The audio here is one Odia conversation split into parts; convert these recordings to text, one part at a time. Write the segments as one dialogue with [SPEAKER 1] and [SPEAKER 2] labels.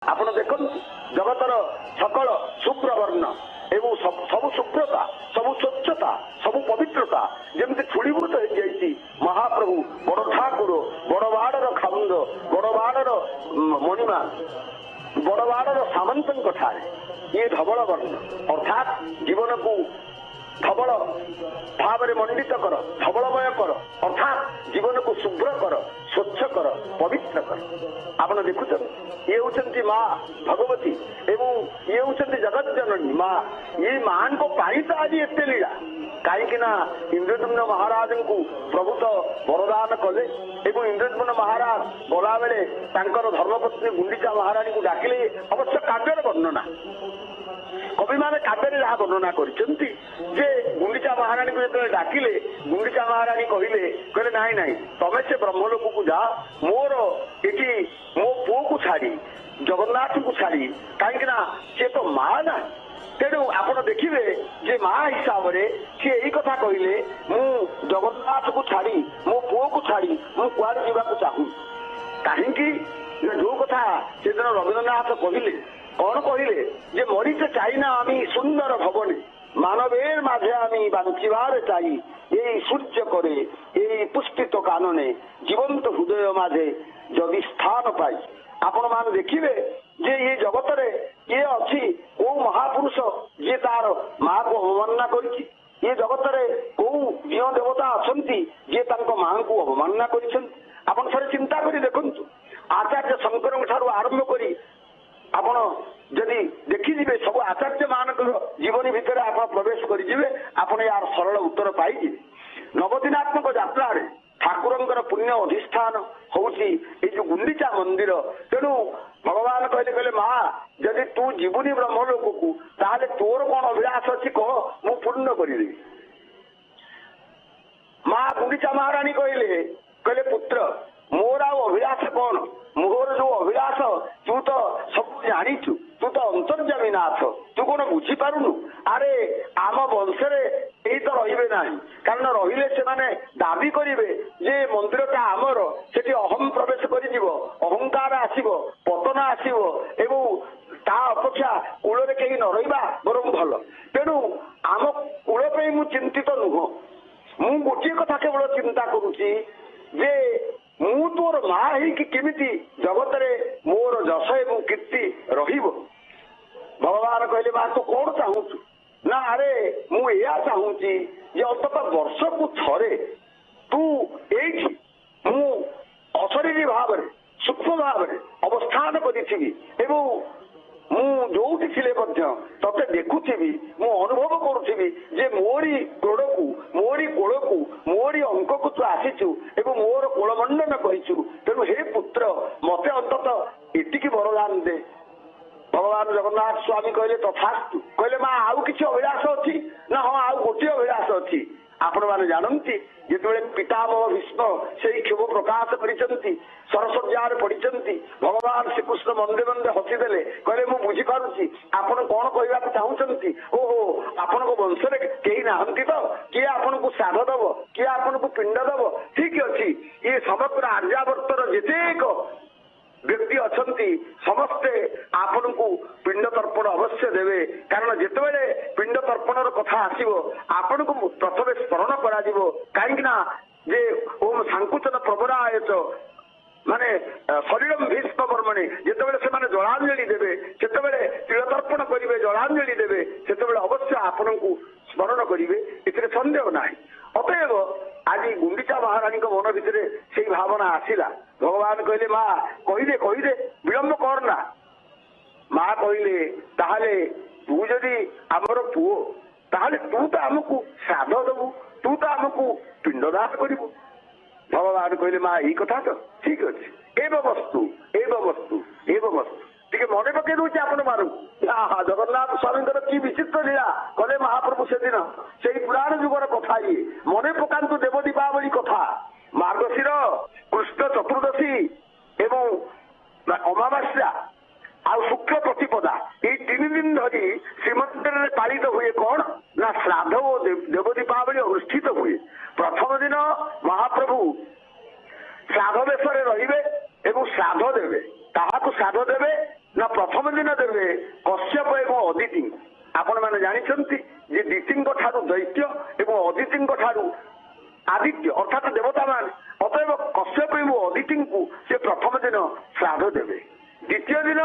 [SPEAKER 1] ଆପଣ ଦେଖନ୍ତୁ ଜଗତର ସକଳ ଶୁଭ୍ରବର୍ଣ୍ଣ ଏବଂ ସବୁ ଶୁଭ୍ରତା, ସବୁ ସ୍ୱଚ୍ଛତା, ସବୁ ପବିତ୍ରତା ଯେମିତି ଫୁଳିଭୂତ ହେଇଯାଇଛି ମହାପ୍ରଭୁ ବଡ ଠାକୁର, ବଡବାଡର ଖାଉନ୍ଦ, ବଡବାଡର ମଣିମା, ବଡବାଡର ସାମନ୍ତଙ୍କ ଠାରେ ଇଏ ଧବଳ ବର୍ଣ୍ଣ ଅର୍ଥାତ୍ ଜୀବନକୁ ଧବଳ ଭାବରେ ମଣ୍ଡିତ କର, ଧବଳମୟ କର, ଅର୍ଥାତ୍ ଜୀବନକୁ ଶୁଭ୍ର କର, ସ୍ୱଚ୍ଛ କର, ପବିତ୍ର କର। ଆପଣ ଦେଖୁଛନ୍ତି ଇଏ ହେଉଛନ୍ତି ମା ଭଗବତୀ ଏବଂ ଇଏ ହେଉଛନ୍ତି ଜଗତ ଜନନୀ ମା। ଇଏ ମାଙ୍କ ପାଇଁ ତ ଆଜି ଏତେ ଲୀଳା, କାହିଁକି ନା ଇନ୍ଦ୍ରଦ୍ୟୁମ୍ନ ମହାରାଜଙ୍କୁ ପ୍ରଭୁ ତ ବରଦାନ କଲେ ଏବଂ ଇନ୍ଦ୍ରଦ୍ୟୁମ୍ନ ମହାରାଜ ଗଲାବେଳେ ତାଙ୍କର ଧର୍ମପତ୍ନୀ ଗୁଣ୍ଡିଚା ମହାରାଣୀଙ୍କୁ ଡାକିଲେ। ଅବଶ୍ୟ କାବ୍ୟର ବର୍ଣ୍ଣନା, କବିମାନେ କାବ୍ୟରେ ଯାହା ବର୍ଣ୍ଣନା କରିଛନ୍ତି ଯେ ଗୁଣ୍ଡିଚା ମହାରାଣୀଙ୍କୁ ଯେତେବେଳେ ଡାକିଲେ ଗୁଣ୍ଡିଚା ମହାରାଣୀ କହିଲେ ନାଇଁ ନାଇଁ ତମେ ସେ ବ୍ରହ୍ମଲୋକକୁ ଯା, ମୋର ଏଠି ମୋ ପୁଅକୁ ଛାଡି ଜଗନ୍ନାଥଙ୍କୁ ଛାଡି, କାହିଁକି ନା ସେ ତ ମା ନା। ତେଣୁ ଆପଣ ଦେଖିବେ ଯେ ମା ହିସାବରେ ସିଏ ଏଇ କଥା କହିଲେ, ମୁଁ ଜଗନ୍ନାଥକୁ ଛାଡି ମୋ ପୁଅକୁ ଛାଡି ମୁଁ କୁଆଡେ ଯିବାକୁ ଚାହୁଁ। କାହିଁକି ଯୋଉ কথা সেদিন রবীন্দ্রনাথ কহিলে, কଣ কহিলে যে মরিতে চাই না আমি সুন্দর ভবনে, মানবের মাঝে আমি বাঞ্ছিবার চাই, এই সূর্য করে এই পুষ্পিত কাননে, জীবন্ত হৃদয় মাঝে যদি স্থান পাই। ଆପଣ ମାନେ ଦେଖିବେ ଯେ ଏ ଜଗତରେ କିଏ ଅଛି, କୋଉ ମହାପୁରୁଷ ଯିଏ ତାର ମାକୁ ଅବମାନନା କରିଛି। ଏ ଜଗତରେ କୋଉ ଦିଅ ଦେବତା ଅଛନ୍ତି ଯିଏ ତାଙ୍କ ମାଙ୍କୁ ଅବମାନନା କରିଛନ୍ତି। ଆପଣ ଥରେ ଚିନ୍ତା କରି ଦେଖନ୍ତୁ, ଆଚାର୍ଯ୍ୟ ଶଙ୍କରଙ୍କ ଠାରୁ ଆରମ୍ଭ କରି ଆପଣ ଯଦି ଦେଖିଯିବେ ସବୁ ଆଚାର୍ଯ୍ୟ ମାନଙ୍କର ଜୀବନୀ ଭିତରେ ଆପଣ ପ୍ରବେଶ କରିଯିବେ, ଆପଣ ୟାର ସରଳ ଉତ୍ତର ପାଇଯିବେ। ନବଦିନାତ୍ମକ ଯାତ୍ରାରେ ଠାକୁରଙ୍କର ପୁଣ୍ୟ ଅଧିଷ୍ଠାନ ହଉଛି ଏଇ ଯୋଉ ଗୁଣ୍ଡିଚା ମନ୍ଦିର। ତେଣୁ ଭଗବାନ କହିଲେ ମା ଯଦି ତୁ ଯିବୁନି ବ୍ରହ୍ମଲୋକକୁ ତାହେଲେ ତୋର କଣ ଅଭିଳାଷ ଅଛି କହ, ମୁଁ ପୂର୍ଣ୍ଣ କରିଦେବି। ମା ଗୁଣ୍ଡିଚା ମହାରାଣୀ କହିଲେ ପୁତ୍ର ମୋର ଆଉ ଅଭିଳାଷ କଣ, ମୋର ଯୋଉ ଅଭିଳାଷ ତୁ ତ ସବୁ ଜାଣିଛୁ, ତୁ ତ ଅନ୍ତର୍ଯାମୀ ନାଥ, ତୁ କଣ ବୁଝିପାରୁନୁ? ଆରେ ଆମ ବଂଶରେ କେହି ତ ରହିବେ ନାହିଁ, କାରଣ ରହିଲେ ସେମାନେ ଦାବି କରିବେ ଯେ ମନ୍ଦିରଟା ଆମର, ସେଠି ଅହଂ ପ୍ରବେଶ କରିଯିବ, ଅହଙ୍କାର ଆସିବ, ପତନ ଆସିବ ଏବଂ ତା ଅପେକ୍ଷା କୂଳରେ କେହି ନ ରହିବା ବରଂ ଭଲ। ତେଣୁ ଆମ କୂଳ ପାଇଁ ମୁଁ ଚିନ୍ତିତ ନୁହଁ, ମୁଁ ଗୋଟିଏ କଥା କେବଳ ଚିନ୍ତା କରୁଛି ଯେ ମୁଁ ତୋର ମା ହେଇକି କେମିତି ଜଗତରେ ମୋର ଯଶ ଏବଂ କୀର୍ତ୍ତି ରହିବ। ଭଗବାନ କହିଲେ ମା ତୁ କଣ ଚାହୁଁଛୁ? ନା ଆରେ ମୁଁ ଏଇଆ ଚାହୁଁଛି ଯେ ଅନ୍ତତଃ ବର୍ଷକୁ ଥରେ ତୁ ଏଇଠି ମୁଁ ଅଶରୀରୀ ଭାବରେ ସୂକ୍ଷ୍ମ ଭାବରେ ଅବସ୍ଥାନ କରିଥିବି ଏବଂ ମୁଁ ଯୋଉଠି ଥିଲେ ମଧ୍ୟ ତତେ ଦେଖୁଥିବି, ମୁଁ ଅନୁଭବ କରୁଥିବି ଯେ ମୋରି ଗୋଡକୁ, ମୋରି କୋଳକୁ, ମୋରି ଅଙ୍କକୁ ତୁ ଆସିଛୁ ଏବଂ ମୋର କୋଳମଣ୍ଡନ କରିଛୁ। ତେଣୁ ହେ ପୁତ୍ର ମତେ ଅନ୍ତତଃ ଏତିକି ବରଦାନ ଦେ। ଭଗବାନ ଜଗନ୍ନାଥ ସ୍ୱାମୀ କହିଲେ ତଥାସ୍ତୁ। କହିଲେ ମା ଆଉ କିଛି ଅଭିଳାଷ ଅଛି? ନା ହଁ ଆଉ ଗୋଟିଏ ଅଭିଳାଷ ଅଛି। ଆପଣମାନେ ଜାଣନ୍ତି ଯେତେବେଳେ ପିତାମହ ଭୀଷ୍ମ ସେଇ କ୍ଷୋଭ ପ୍ରକାଶ କରିଛନ୍ତି, ସରସଜ୍ଜାରେ ପଡିଛନ୍ତି, ଭଗବାନ ଶ୍ରୀକୃଷ୍ଣ ମନ୍ଦେ ମନ୍ଦେ ହସିଦେଲେ, କହିଲେ ମୁଁ ବୁଝିପାରୁଛି ଆପଣ କଣ କହିବାକୁ ଚାହୁଁଛନ୍ତି। ଓହୋ ଆପଣଙ୍କ ବଂଶରେ କେହି ନାହାନ୍ତି ତ, କିଏ ଆପଣଙ୍କୁ ଶ୍ରାଦ୍ଧ ଦବ, କିଏ ଆପଣଙ୍କୁ ପିଣ୍ଡ ଦବ? ଠିକ ଅଛି, ଇଏ ସମଗ୍ର ଆର୍ଯ୍ୟାବର୍ତ୍ତର ଯେତେକ ବ୍ୟକ୍ତି ଅଛନ୍ତି ସମସ୍ତେ ଆପଣଙ୍କୁ ପିଣ୍ଡ ତର୍ପଣ ଅବଶ୍ୟ ଦେବେ, କାରଣ ଯେତେବେଳେ ପିଣ୍ଡ ତର୍ପଣର କଥା ଆସିବ ଆପଣଙ୍କୁ ପ୍ରଥମେ ସ୍ମରଣ କରାଯିବ। କାହିଁକି ନା ଯେ ଓମ୍ ସାଙ୍କୁଚନ ପ୍ରବରାୟଚ ମାନେ ଶରୀରମ୍ ଭୀଷ୍ମ କର୍ମଣେ, ଯେତେବେଳେ ସେମାନେ ଜଳାଞ୍ଜଳି ଦେବେ, ସେତେବେଳେ ତିଳ ତର୍ପଣ କରିବେ, ଜଳାଞ୍ଜଳି ଦେବେ, ସେତେବେଳେ ଅବଶ୍ୟ ଆପଣଙ୍କୁ ସ୍ମରଣ କରିବେ, ଏଥିରେ ସନ୍ଦେହ ନାହିଁ। ଅତଏବ ଆଜି ଗୁଣ୍ଡିଚା ମହାରାଣୀଙ୍କ ମନ ଭିତରେ ସେଇ ଭାବନା ଆସିଲା। ଭଗବାନ କହିଲେ ମା କହିଦେ କହିଦେ, ବିଳମ୍ବ କର ନା। ମା କହିଲେ ତାହେଲେ ତୁ ଯଦି ଆମର ପୁଅ ତାହେଲେ ତୁ ତ ଆମକୁ ଶ୍ରାଦ୍ଧ ଦବୁ, ତୁ ତ ଆମକୁ ପିଣ୍ଡଦାନ କରିବୁ। ଭଗବାନ କହିଲେ ମା ଏଇ କଥା ତ ଠିକ ଅଛି, ଏବ ବସ୍ତୁ ଏବ ବସ୍ତୁ ଏବ ବସ୍ତୁ। ଟିକେ ମନେ ପକେଇ ଦଉଛି ଆପଣ ମାନଙ୍କୁ, ଜଗନ୍ନାଥ ସ୍ୱାମୀଙ୍କର କି ବିଚିତ୍ର ଲୀଳା କଲେ ମହାପ୍ରଭୁ ସେଦିନ। ସେଇ ପୁରାଣ ଯୁଗର କଥା ଇଏ ମନେ ପକାନ୍ତୁ। ଦେବ ଦୀପାବଳି କଥା, ମାର୍ଗଶିର କୃଷ୍ଣ ଚତୁର୍ଦ୍ଦଶୀ ଏବଂ ଅମାବାସ୍ୟା ଆଉ ଶୁକ୍ଳ ପ୍ରତିପଦା, ଏଇ 3 ଦିନ ଧରି ଶ୍ରୀମନ୍ଦିରରେ ପାଳିତ ହୁଏ କଣ ନା ଶ୍ରାଦ୍ଧ ଓ ଦେବ ଦୀପାବଳି ଅନୁଷ୍ଠିତ ହୁଏ। ପ୍ରଥମ ଦିନ ମହାପ୍ରଭୁ ଶ୍ରାଦ୍ଧ ବେଶରେ ରହିବେ ଏବଂ ଶ୍ରାଦ୍ଧ ଦେବେ। କାହାକୁ ଶ୍ରାଦ୍ଧ ଦେବେ ନା ପ୍ରଥମ ଦିନ ଦେବେ କଶ୍ୟପ ଏବଂ ଅଦିତି। ଆପଣ ମାନେ ଜାଣିଛନ୍ତି ଯେ ଦିତିଙ୍କ ଠାରୁ ଦୈତ୍ୟ ଏବଂ ଅଦିତିଙ୍କ ଠାରୁ ଆଦିତ୍ୟ ଅର୍ଥାତ ଦେବତା ମାନେ, ଅତଏବ କଶ୍ୟପ ଏବଂ ଅଦିତିଙ୍କୁ ସେ ପ୍ରଥମ ଦିନ ଶ୍ରାଦ୍ଧ ଦେବେ। ଦ୍ୱିତୀୟ ଦିନ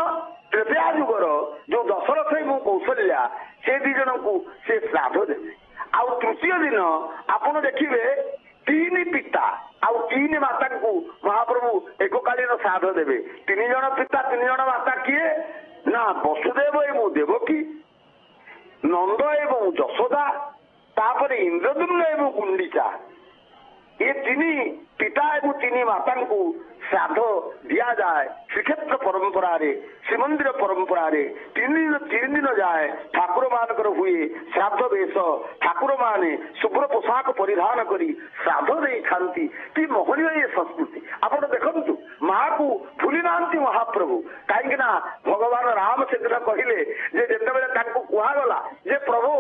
[SPEAKER 1] ତ୍ରେତୟା ଯୁଗର ଯୋଉ ଦଶରଥ ଏବଂ କୌଶଲ୍ୟା ସେ ଦି ଜଣଙ୍କୁ ସେ ଶ୍ରାଦ୍ଧ ଦେବେ। ଆଉ ତୃତୀୟ ଦିନ ଆପଣ ଦେଖିବେ ତିନି ପିତା ଆଉ ତିନି ମାତାଙ୍କୁ ମହାପ୍ରଭୁ ଏକକାଳୀନ ଶ୍ରାଦ୍ଧ ଦେବେ। 3 ଜଣ ପିତା 3 ଜଣ ମାତା କିଏ ନା ବସୁଦେବ ଏବଂ ଦେବକୀ, ନନ୍ଦ ଏବଂ ଯଶୋଦା, ତାପରେ ଇନ୍ଦ୍ରଦ୍ୟୁମ୍ନ ଏବଂ ଗୁଣ୍ଡିଚା। ଏ 3 ପିତା ଏବଂ 3 ମାତାଙ୍କୁ ଶ୍ରାଦ୍ଧ ଦିଆଯାଏ। ଶ୍ରୀକ୍ଷେତ୍ର ପରମ୍ପରାରେ, ଶ୍ରୀମନ୍ଦିର ପରମ୍ପରାରେ 3 ଦିନ ଯାଏ ଠାକୁର ମାନଙ୍କର ହୁଏ ଶ୍ରାଦ୍ଧ ବେଶ। ଠାକୁର ମାନେ ଶୁଭ୍ର ପୋଷାକ ପରିଧାନ କରି ଶ୍ରାଦ୍ଧ ଦେଇଥାନ୍ତି। କି ମୋହନୀୟ ଏ ସଂସ୍କୃତି। ଆପଣ ଦେଖନ୍ତୁ ମାକୁ ଭୁଲି ନାହାନ୍ତି ମହାପ୍ରଭୁ। କାହିଁକି ନା ଭଗବାନ ରାମ ସେଦିନ କହିଲେ ଯେ ଯେତେବେଳେ ତାଙ୍କୁ କୁହାଗଲା ଯେ ପ୍ରଭୁ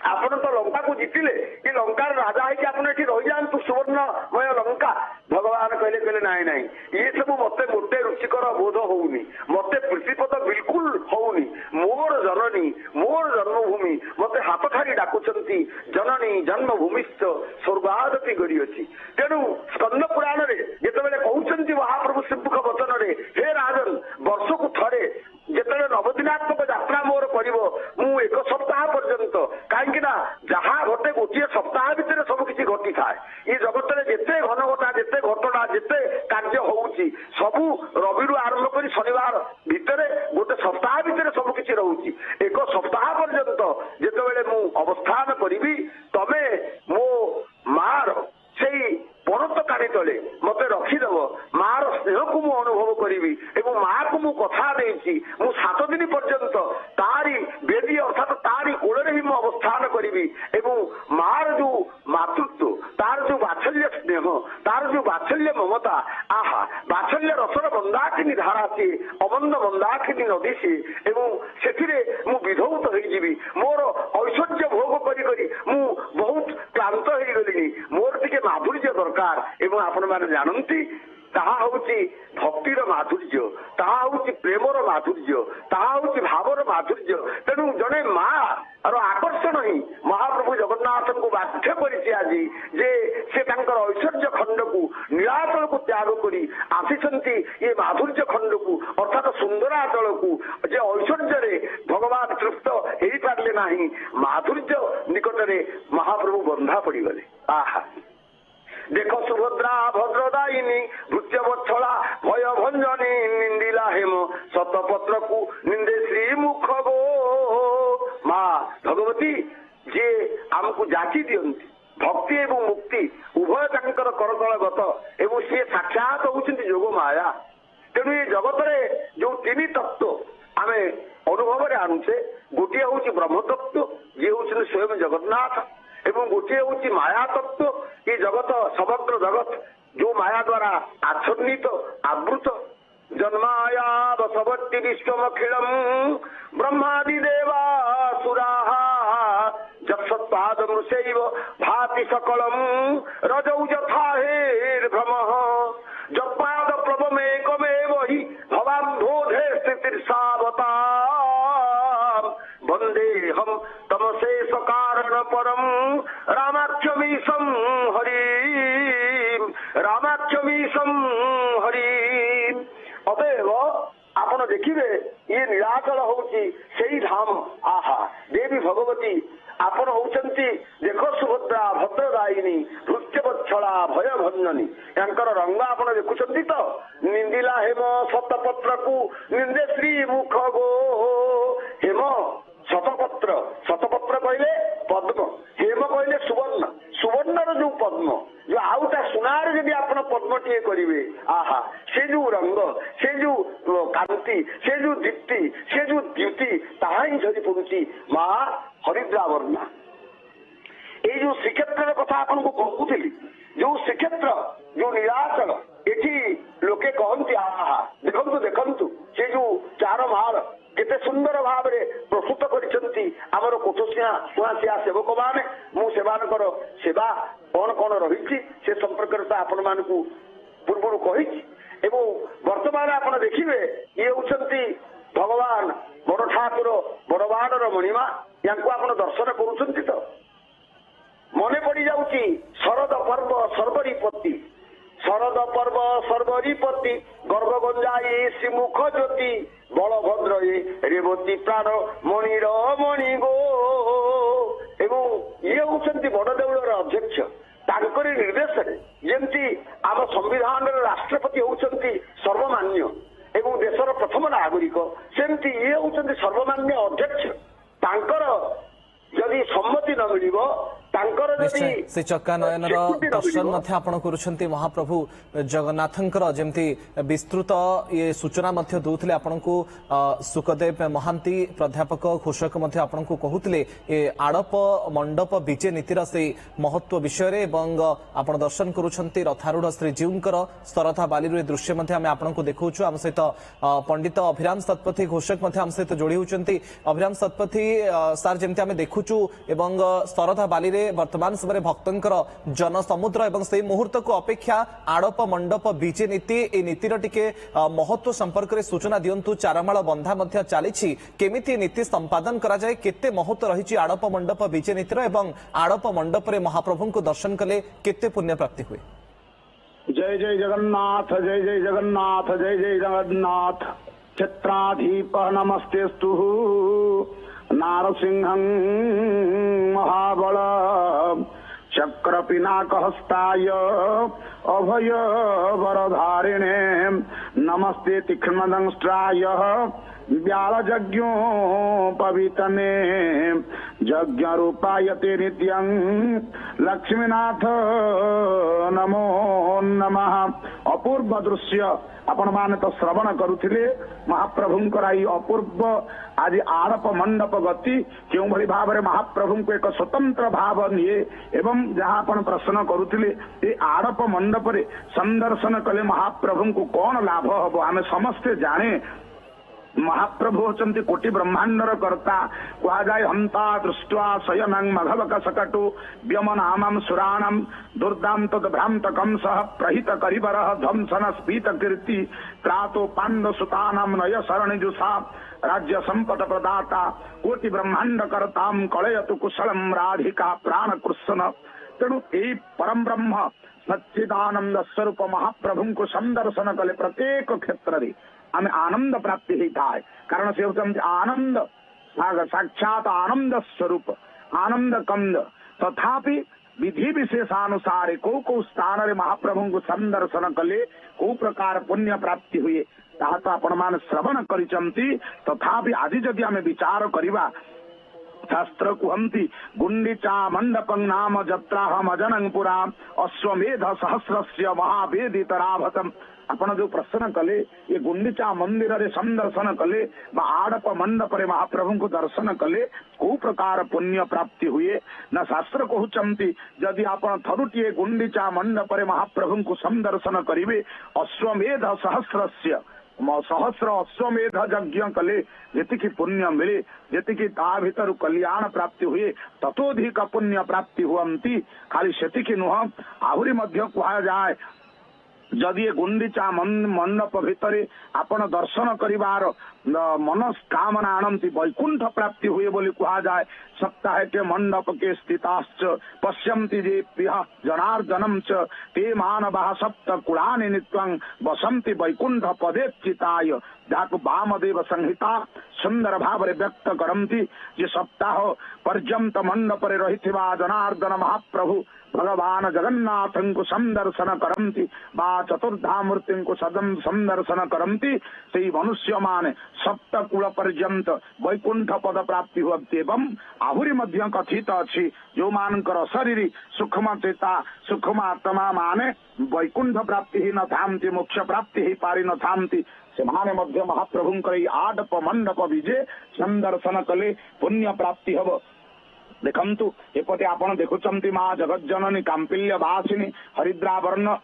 [SPEAKER 1] ଆପଣ ତ ଲଙ୍କାକୁ ଜିତିଲେ, କି ଲଙ୍କାର ରାଜା ହେଇକି ଆପଣ ଏଠି ରହିଯାଆନ୍ତୁ ସୁବର୍ଣ୍ଣମୟ ଲଙ୍କା। ଭଗବାନ କହିଲେ ନାଇଁ ନାଇଁ, ଇଏ ସବୁ ମତେ ଗୋଟେ ରୁଚିକର ବୋଧ ହଉନି, ମତେ ପ୍ରୀତିପଦ ବିଲକୁଲ ହଉନି। ମୋର ଜନନୀ, ମୋର ଜନ୍ମଭୂମି ମତେ ହାତ ଠାରି ଡାକୁଛନ୍ତି, ଜନନୀ ଜନ୍ମଭୂମିଶ୍ଚ ସ୍ୱର୍ଗାଦପି ଗରିୟସି। ତେଣୁ ସ୍କନ୍ଦ ପୁରାଣରେ ଯେତେବେଳେ କହୁଛନ୍ତି ମହାପ୍ରଭୁ ଶ୍ରୀମୁଖ ବଚନରେ, ହେ ରାଜନ ବର୍ଷକୁ ଥରେ ଯେତେବେଳେ ନବଦିନାତ୍ମକ ଯାତ୍ରା ମୋର କରିବ, ମୁଁ 1 ସପ୍ତାହ ପର୍ଯ୍ୟନ୍ତ, କାହିଁକି ନା ଯାହା ଘଟେ ଗୋଟିଏ ସପ୍ତାହ ଭିତରେ ସବୁ କିଛି ଘଟିଥାଏ। ଏ ଜଗତରେ ଯେତେ ଘନ ଘଟା, ଯେତେ ଘଟଣା, ଯେତେ କାର୍ଯ୍ୟ ହଉଛି ସବୁ ରବିରୁ ଆରମ୍ଭ କରି ଶନିବାର ଭିତରେ ଗୋଟେ ସପ୍ତାହ ଭିତରେ ସବୁ କିଛି ରହୁଛି। 1 ସପ୍ତାହ ପର୍ଯ୍ୟନ୍ତ ଯେତେବେଳେ ମୁଁ ଅବସ୍ଥାନ କରିବି, ତମେ ମୋ ମାର ସେଇ ପରତ କାଣି ତଳେ ମତେ ରଖିଦେବ। ମାର ସ୍ନେହକୁ ମୁଁ ଅନୁଭବ କରିବି ଏବଂ ମାକୁ ମୁଁ କଥା ଦେଇଛି ମୁଁ 7 ଦିନ ପର୍ଯ୍ୟନ୍ତ ତାରି ବେଦୀ ଅର୍ଥାତ ତାରି କୋଳରେ ହିଁ ମୁଁ ଅବସ୍ଥାନ କରିବି। ଏବଂ ମାର ଯୋଉ ମାତୃତ୍ୱ, ତାର ଯୋଉ ବାତ୍ସଲ୍ୟ ସ୍ନେହ, ତାର ଯୋଉ ବାତ୍ସଲ୍ୟ ମମତା, ଆହା ବାତ୍ସଲ୍ୟ ରସର ମନ୍ଦାକିନୀ ଧାରା ସିଏ, ଅମନ୍ଦ ମନ୍ଦାକିନୀ ନଦୀ ସିଏ। ଏବଂ ସେଥିରେ ମୁଁ ବିଧୌତ ହେଇଯିବି। ମୋର ଐଶ୍ୱର୍ଯ୍ୟ ଭୋଗ କରି କରି ମୁଁ ବହୁତ କ୍ଳାନ୍ତ ହେଇଗଲିଣି। ମୋର ଟିକେ ମାଧୁର୍ଯ୍ୟ ଦରକାର। ଏବଂ ଆପଣ ମାନେ ଜାଣନ୍ତି ତାହା ହଉଛି ଭକ୍ତିର ମାଧୁର୍ଯ୍ୟ, ତାହା ହଉଛି ପ୍ରେମର ମାଧୁର୍ଯ୍ୟ, ତାହା ହଉଛି ଭାବର ମାଧୁର୍ଯ୍ୟ। ତେଣୁ ଜଣେ ମା ର ଆକର୍ଷଣ ହିଁ ମହାପ୍ରଭୁ ଜଗନ୍ନାଥଙ୍କୁ ବାଧ୍ୟ କରିଛି ଆଜି ଯେ ସେ ତାଙ୍କର ଐଶ୍ୱର୍ଯ୍ୟ ଖଣ୍ଡକୁ ନୀଳାଚଳକୁ ତ୍ୟାଗ କରି ଆସିଛନ୍ତି ଏ ମାଧୁର୍ଯ୍ୟ ଖଣ୍ଡକୁ ଅର୍ଥାତ ସୁନ୍ଦରାଚଳକୁ। ଯେ ଐଶ୍ୱର୍ଯ୍ୟରେ ଭଗବାନ ତୃପ୍ତ ହେଇପାରିଲେ ନାହିଁ, ମାଧୁର୍ଯ୍ୟ ନିକଟରେ ମହାପ୍ରଭୁ ବନ୍ଧା ପଡିଗଲେ। ଆହା ଦେଖ ସୁଭଦ୍ରା ଭଦ୍ରଦାୟିନୀ ଭୃତ୍ୟବତ୍ସଳା ଭୟ ଭଞ୍ଜନୀ ନିନ୍ଦିଲା ହେମ ଶତପତ୍ରକୁ ନିନ୍ଦେ ଶ୍ରୀମୁଖ ଗୋ। ମା ଭଗବତୀ ଯିଏ ଆମକୁ ଯାଚି ଦିଅନ୍ତି ଭକ୍ତି ଏବଂ ମୁକ୍ତି ଉଭୟ ତାଙ୍କର କରତଳଗତ ଏବଂ ସିଏ ସାକ୍ଷାତ ହଉଛନ୍ତି ଯୋଗ ମାୟା। ତେଣୁ ଏ ଜଗତରେ ଯୋଉ 3 ତତ୍ତ୍ୱ ଆମେ ଅନୁଭବରେ ଆଣୁଛେ, ଗୋଟିଏ ହଉଛି ବ୍ରହ୍ମ ତତ୍ତ୍ୱ ଯିଏ ହଉଛନ୍ତି ସ୍ୱୟଂ ଜଗନ୍ନାଥ, ଏବଂ ଗୋଟିଏ ହଉଛି ମାୟା ତତ୍ତ୍ୱ। ଏ ଜଗତ ସମଗ୍ର ଜଗତ ଯୋଉ ମାୟା ଦ୍ଵାରା ଆଚ୍ଛନ୍ନିତ ଆବୃତ। ଜନ୍ମାୟା ବସବର୍ତ୍ତୀ ବିଶ୍ୱମଖିଳମ୍ ବ୍ରହ୍ମାଦି ଦେବାସୁରାଃ ଯତ୍ସତ୍ପାଦମୃଷୈବ ଭାତି ସକଳମ୍ ରଜౌ ଯଥା হের্ভ্রমঃ যৎপাদ প্লবমেকমেব হি ভবাম্ভোধে স্থিতির্ষাবতাম বন্দেহম তমশেষ কারণ পরম রামাখ্যমীশম হরিম রামাখ্যমীশম হরিম। অতএব ଆପଣ ଦେଖିବେ ଇଏ ନୀଳାଚଳ ହଉଛି ସେଇ ଧାମ। ଆହା ଦେବୀ ଭଗବତୀ ଆପଣ ହଉଛନ୍ତି ଦେଖ ସୁଭଦ୍ରା ଭଦ୍ରଦାୟିନୀ ଭୃତ୍ୟବତ୍ସଳା ଭୟ ଭଞ୍ଜନୀ। ତାଙ୍କର ରଙ୍ଗ ଆପଣ ଦେଖୁଛନ୍ତି ତ, ନିନ୍ଦିଲା ହେମ ଶତପତ୍ରକୁ ନିନ୍ଦେ ଶ୍ରୀ ମୁଖ ଗୋ। ହେମ ଶତପତ୍ର, ଶତପତ୍ର କହିଲେ ପଦ୍ମ, ହେମ କହିଲେ ସୁବର୍ଣ୍ଣ, ସୁବର୍ଣ୍ଣର ଯୋଉ ପଦ୍ମ, ଯୋଉ ଆଉଟା ସୁନାରେ ଯଦି ଆପଣ ପଦ୍ମଟିଏ କରିବେ, ଆହା ସେ ଯୋଉ ରଙ୍ଗ, ସେ ଯୋଉ କାନ୍ତି, ସେ ଯୋଉ ଦୀପ୍ତି, ସେ ଯୋଉ ଦ୍ୟୁତି, ତାହା ହିଁ ଝରି ପଡୁଛି ମା ହରିଦ୍ରାବର୍ଣ୍ଣା। ଏଇ ଯୋଉ ଶ୍ରୀକ୍ଷେତ୍ରର କଥା ଆପଣଙ୍କୁ କହୁଥିଲି, ଯୋଉ ଶ୍ରୀକ୍ଷେତ୍ର ଯୋଉ ନୀଳାଚଳ, ଏଠି ଲୋକେ କହନ୍ତି ଆହା ଦେଖନ୍ତୁ ଦେଖନ୍ତୁ ସେ ଯୋଉ 4 ମାଳ କେତେ ସୁନ୍ଦର ଭାବରେ ପ୍ରସ୍ତୁତ କରିଛନ୍ତି ଆମର ସୁଆସିଆ ସେବକ ମାନେ। ମୁଁ ସେମାନଙ୍କର ସେବା କଣ କଣ ରହିଛି ସେ ସମ୍ପର୍କରେ ତ ଆପଣ ମାନଙ୍କୁ ପୂର୍ବରୁ କହିଛି। ଏବଂ ବର୍ତ୍ତମାନ ଆପଣ ଦେଖିବେ ଇଏ ହଉଛନ୍ତି ଭଗବାନ ଜଗନ୍ନାଥର ବଡବାଡର ମଣିମା ୟାଙ୍କୁ ଆପଣ ଦର୍ଶନ କରୁଛନ୍ତି ତ? ମନେ ପଡି ଯାଉଛି ଶରଦ ପର୍ବ ସର୍ବରିପତ୍ତି, ଶରଦ ପର୍ବ ସର୍ବରିପତ୍ତି, ଗର୍ଭ ଗଞ୍ଜାଇ ଶ୍ରୀମୁଖ ଜ୍ୟୋତି, ବଳଭଦ୍ର ରେବତୀ ପ୍ରାଣ ମଣିର ମଣି ଗୋ। ଏବଂ ଇଏ ହଉଛନ୍ତି ବଡଦେଉଳର ଅଧ୍ୟକ୍ଷ। ତାଙ୍କରି ନିର୍ଦ୍ଦେଶରେ ଯେମିତି ଆମ ସମ୍ବିଧାନର ରାଷ୍ଟ୍ରପତି ହଉଛନ୍ତି ସର୍ବମାନ୍ୟ ଏବଂ ଦେଶର ପ୍ରଥମ ନାଗରିକ, ସେମିତି ଇଏ ହଉଛନ୍ତି ସର୍ବମାନ୍ୟ ଅଧ୍ୟକ୍ଷ। ତାଙ୍କର ଯଦି ସମ୍ମତି ନ ମିଳିବ, ତାଙ୍କର ଯଦି
[SPEAKER 2] ସେ ଚକା ନୟନର ଦର୍ଶନ ମଧ୍ୟ ଆପଣ କରୁଛନ୍ତି ମହାପ୍ରଭୁ ଜଗନ୍ନାଥଙ୍କର, ଯେମିତି ବିସ୍ତୃତ ଇଏ ସୂଚନା ମଧ୍ୟ ଦଉଥିଲେ ଆପଣଙ୍କୁ ସୁକଦେବ ମହାନ୍ତି, ପ୍ରାଧ୍ୟାପକ ଘୋଷକ ମଧ୍ୟ ଆପଣଙ୍କୁ କହୁଥିଲେ ଏ ଆଡପ ମଣ୍ଡପ ବିଜେ ନୀତିର ସେଇ ମହତ୍ୱ ବିଷୟରେ। ଏବଂ ଆପଣ ଦର୍ଶନ କରୁଛନ୍ତି ରଥାରୂଢ ଶ୍ରୀଜୀଉଙ୍କର ଶରଧା ବାଲିରୁ ଏ ଦୃଶ୍ୟ ମଧ୍ୟ ଆମେ ଆପଣଙ୍କୁ ଦେଖାଉଛୁ। ଆମ ସହିତ ପଣ୍ଡିତ ଅଭିରାମ ଶତପଥୀ ଘୋଷକ ମଧ୍ୟ ଆମ ସହିତ ଯୋଡ଼ି ହେଉଛନ୍ତି। ଅଭିରାମ ଶତପଥୀ ସାର୍, ଯେମିତି ଆମେ ଦେଖୁଛୁ ଏବଂ ଶରଧା ବାଲିରେ ବର୍ତ୍ତମାନ ସମୟରେ ଭକ୍ତଙ୍କର ଜନସମୁଦ୍ର ଏବଂ ସେଇ ମୁହୂର୍ତ୍ତକୁ ଅପେକ୍ଷା ଆଡପ ମଣ୍ଡପ ବିଜେ ନୀତି, এই নীতির টিকে মহত্ব সম্পর্কে সূচনা দিয়ন্তু। চারমাଳ বন্ধা ମଧ୍ୟ চালিছি, কেমিতি নীতি সম্পাদন করা যায়, কেতে মহত্ব রহিছি আড়প মণ্ডপ বিজে নীতির এবং আড়প মণ্ডপরে মহাপ্রভুଙ୍କୁ দর্শন কলে কেতে পুণ্য প্রাপ্তি হুয়ে।
[SPEAKER 3] जय जय जगन्नाथ, जय जय जगन्नाथ, जय जय जगन्नाथ। छत्राधीप नमस्तेस्तु नारसिंहं महाबल चक्र पिनाक हस्ताय अभय वरधारिणे नमस्ते तीक्ष्णदंष्ट्राय व्यालयज्ञोपवीतने यज्ञ रूपायते नित्यं लक्ष्मीनाथ नमो नमः। अपूर्व दृश्य आपण माने तो श्रवण करुथिले महाप्रभुंकर आई अपूर्व आज आड़प मंडप गति क्यों भली भाव में महाप्रभु को एक स्वतंत्र भाव निये एवं जहाँ आपण प्रश्न करुथिले ये आड़प मंडप रे संदर्शन कले महाप्रभु को कौन लाभ हबो आमे समस्ते जाने। महाप्रभु होचंती कोटि ब्रह्मांडर कर्ता कहा जाए हंता दृष्ट्वा स्वयं मघवक सकटु व्यमनामं सुराणं दुर्दाम तद्भ्रांत कंसः प्रहित करिवरः ध्वंसन स्फीत कीर्ति त्रातो पांड सुतानां नय शरणिजुषा राज्य संपद प्रदाता कोटि ब्रह्मांड कर्तां कलयतु कुशलम राधिका प्राण कृष्ण। तेणु यही परम ब्रह्म सच्चिदानंद स्वरूप महाप्रभु को संदर्शन कले प्रत्येक क्षेत्र रे आमे आनंद प्राप्ति होता है। कारण से आनंद साक्षात आनंद स्वरूप आनंद कंद तथापि विधि विशेषानुसार को स्थान रे महाप्रभु को संदर्शन कले को प्रकार पुण्य प्राप्ति हुए ताहा तो आपण मान श्रवण करिसंती। तथापि आज जदि आमे विचार करिबा शास्त्र कुहंती गुंडीचा मंडपं नाम जत्राहम अजनं पुरा अश्वमेध सहस्रस्य महावेदितराभतम। आपण जो प्रश्न कले ये गुंडीचा मंदिर रे संदर्शन कले बा आड़प मंडप रे महाप्रभु को दर्शन कले को प्रकार पुण्य प्राप्ति हुए न शास्त्र कहउचंती जदि आपण थरुटिए गुंडीचा मंडप रे महाप्रभु को संदर्शन करिवे अश्वमेध सहस्रस्य सहस्र अश्वमेध यज्ञ कले जेतिकी पुण्य मिले जेतिकी ता भीतर कल्याण प्राप्ति हुए ततोधिक पुण्य प्राप्ति हुअंती। खाली सेतिकी नुह आहुरी मध्य कहा जाए जदि गुंडीचा मंडप भितरे आपण दर्शन करिवार मनस्कामना आनंती वैकुंठ प्राप्ति हुए बोली कहा जाए। सप्ताह के मंडप के स्थिताश्च पश्यन्ति जे प्रिय जनार्दनम च ते मानवाः सप्त कुलानि नित्यं वसन्ति वैकुंठ पदेच्चिताय। जाको वामदेव संहिता सुंदर भाव रे व्यक्त करंती जे सप्ताह पर्यंत मंडप रे रहिथिबा जनार्दन महाप्रभु भगवान जगन्नाथ को संदर्शन करंती बा चतुर्धा मूर्ति को सदम संदर्शन करंती से मनुष्य माने सप्तकूल पर्यंत वैकुंठ पद प्राप्ति होती। एवं आहुरी मध्य कथित अच्छी जो मानकर शरीर सूक्ष्म चेता सूक्ष्म आत्मा माने वैकुंठ प्राप्ति ही न थामती मोक्ष प्राप्ति ही पारी न थामती से माने मध्य महाप्रभु आडप मंडप विजे संदर्शन कले पुण्य प्राप्ति हब। देखंतु एपटे आपण देखुचंती मां जगज्जननी कांपिल्य वासिनी हरिद्रावर्ण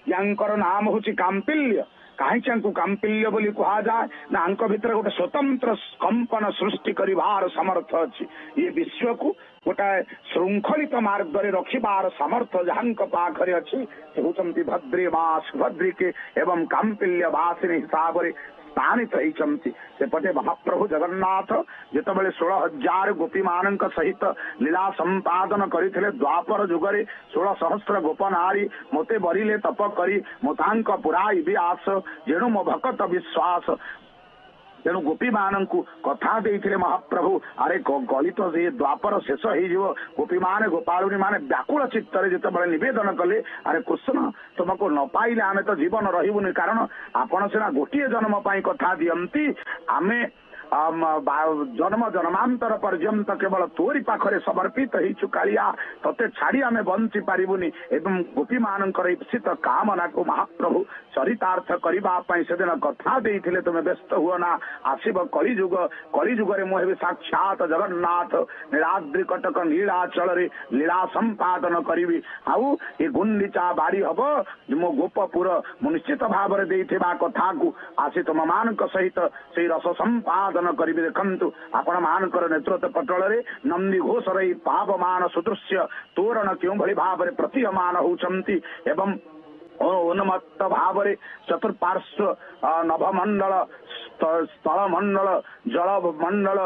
[SPEAKER 3] यांकर नाम होची कांपिल्य। कहीं कांपिल्य बोली कहा जाए ना अंक भीतर गोटे स्वतंत्र कंपन सृष्टि करिवार समर्थ अच्छी ये विश्व को गोटे श्रृंखलित मार्ग रे रखिबार समर्थ जहां पाखरे अच्छी होचंती भद्रे मां सुभद्री के एवं कांपिल्य वासिनी हिसाब रे ସ୍ଥାନିତ ହେଇଛନ୍ତି। ସେପଟେ ମହାପ୍ରଭୁ ଜଗନ୍ନାଥ ଯେତେବେଳେ 16,000 ଗୋପୀ ମାନଙ୍କ ସହିତ ଲୀଳା ସମ୍ପାଦନ କରିଥିଲେ ଦ୍ୱାପର ଯୁଗରେ 16,000 ଗୋପ ନାରୀ ମୋତେ ବରିଲେ ତପ କରି ମୁଁ ତାଙ୍କ ପୁରାଇବି ଆସ ଯେଣୁ ମୋ ଭକତ ବିଶ୍ୱାସ। ତେଣୁ ଗୋପୀ ମାନଙ୍କୁ କଥା ଦେଇଥିଲେ ମହାପ୍ରଭୁ ଆରେ ଗଳିତ ସେ ଦ୍ୱାପର ଶେଷ ହେଇଯିବ। ଗୋପୀ ମାନେ ଗୋପାଳୁଣୀ ମାନେ ବ୍ୟାକୁଳ ଚିତ୍ତରେ ଯେତେବେଳେ ନିବେଦନ କଲେ ଆରେ କୃଷ୍ଣ ତୁମକୁ ନ ପାଇଲେ ଆମେ ତ ଜୀବନ ରହିବୁନି, କାରଣ ଆପଣ ସିନା ଗୋଟିଏ ଜନ୍ମ ପାଇଁ କଥା ଦିଅନ୍ତି, ଆମେ ଜନ୍ମ ଜନ୍ମାନ୍ତର ପର୍ଯ୍ୟନ୍ତ କେବଳ ତୋରି ପାଖରେ ସମର୍ପିତ ହେଇଛୁ କାଳିଆ, ତତେ ଛାଡି ଆମେ ବଞ୍ଚି ପାରିବୁନି। ଏବଂ ଗୋପୀ ମାନଙ୍କର ଇପ୍ସିତ କାମନାକୁ ମହାପ୍ରଭୁ ଚରିତାର୍ଥ କରିବା ପାଇଁ ସେଦିନ କଥା ଦେଇଥିଲେ ତୁମେ ବ୍ୟସ୍ତ ହୁଅ ନା, ଆସିବ କଳିଯୁଗ, କଳିଯୁଗରେ ମୁଁ ହେବି ସାକ୍ଷାତ ଜଗନ୍ନାଥ, ନୀଳାଦ୍ରି କଟକ ନୀଳାଚଳରେ ଲୀଳା ସମ୍ପାଦନ କରିବି। ଆଉ ଏ ଗୁଣ୍ଡିଚା ବାଡ଼ି ହବ ମୋ ଗୋପପୁର, ମୁଁ ନିଶ୍ଚିତ ଭାବରେ ଦେଇଥିବା କଥାକୁ ଆସି ତୁମ ମାନଙ୍କ ସହିତ ସେଇ ରସ ସମ୍ପାଦନ କରିବି। ଦେଖନ୍ତୁ ଆପଣ ମାନଙ୍କର ନେତୃତ୍ୱ ପଟଳରେ ନନ୍ଦୀ ଘୋଷର ଏଇ ପାବମାନ ସୁଦୃଶ୍ୟ ତୋରଣ କେଉଁଭଳି ଭାବରେ ପ୍ରତୀୟମାନ ହଉଛନ୍ତି ଏବଂ ଉନ୍ମତ୍ତ ଭାବରେ ଚତୁଃପାର୍ଶ୍ୱ ନଭମଣ୍ଡଳ, ସ୍ଥଳମଣ୍ଡଳ, ଜଳମଣ୍ଡଳ,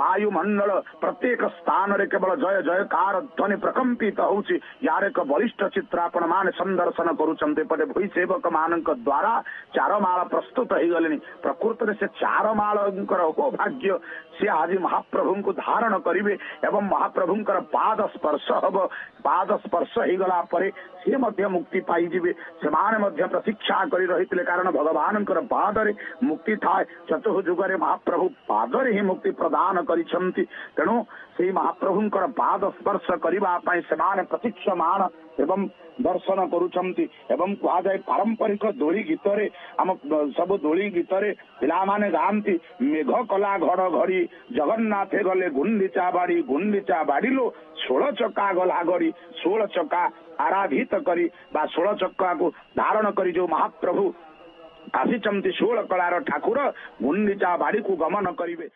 [SPEAKER 3] ବାୟୁମଣ୍ଡଳ ପ୍ରତ୍ୟେକ ସ୍ଥାନରେ କେବଳ ଜୟ ଜୟକାର ଧ୍ୱନି ପ୍ରକମ୍ପିତ ହଉଛି। ୟାର ଏକ ବଳିଷ୍ଠ ଚିତ୍ର ଆପଣ ମାନେ ସନ୍ଦର୍ଶନ କରୁଛନ୍ତି। ଏପଟେ ଭୂଇସେବକ ମାନଙ୍କ ଦ୍ଵାରା ଚାରମାଳ ପ୍ରସ୍ତୁତ ହେଇଗଲେଣି। ପ୍ରକୃତରେ ସେ ଚାରମାଳଙ୍କର ଉପଭାଗ୍ୟ, ସେ ଆଜି ମହାପ୍ରଭୁଙ୍କୁ ଧାରଣ କରିବେ ଏବଂ ମହାପ୍ରଭୁଙ୍କର ପାଦ ସ୍ପର୍ଶ ହବ। ପାଦ ସ୍ପର୍ଶ ହେଇଗଲା ପରେ ସିଏ ମଧ୍ୟ ମୁକ୍ତି ପାଇଯିବେ। ସେମାନେ ମଧ୍ୟ ପ୍ରତୀକ୍ଷା କରି ରହିଥିଲେ, କାରଣ ଭଗବାନଙ୍କର ପାଦରେ ମୁକ୍ତି ଥାଏ। ଚତୁଃଯୁଗରେ ମହାପ୍ରଭୁ ପାଦରେ ହିଁ ମୁକ୍ତି ପ୍ରଦାନ କରିଛନ୍ତି। ତେଣୁ ସେଇ ମହାପ୍ରଭୁଙ୍କର ପାଦ ସ୍ପର୍ଶ କରିବା ପାଇଁ ସେମାନେ ପ୍ରତୀକ୍ଷମାନ ଏବଂ ଦର୍ଶନ କରୁଛନ୍ତି। ଏବଂ କୁହାଯାଏ ପାରମ୍ପରିକ ଦୋଳି ଗୀତରେ, ଆମ ସବୁ ଦୋଳି ଗୀତରେ ପିଲାମାନେ ଗାଆନ୍ତି, ମେଘ କଲା ଘଡଘଡି ଜଗନ୍ନାଥେ ଗଲେ ଗୁଣ୍ଡିଚା ବାଡ଼ି, ଗୁଣ୍ଡିଚା ବାଡ଼ିଲୋ 16 ଚକା ଗଲା ଗଡ଼ି। 16 ଚକା ଆରାଧିତ କରି ବା 16 ଚକାକୁ ଧାରଣ କରି ଯୋଉ ମହାପ୍ରଭୁ ଆସିଛନ୍ତି 16 କଳାର ଠାକୁର ଗୁଣ୍ଡିଚା ବାଡ଼ିକୁ ଗମନ କରିବେ।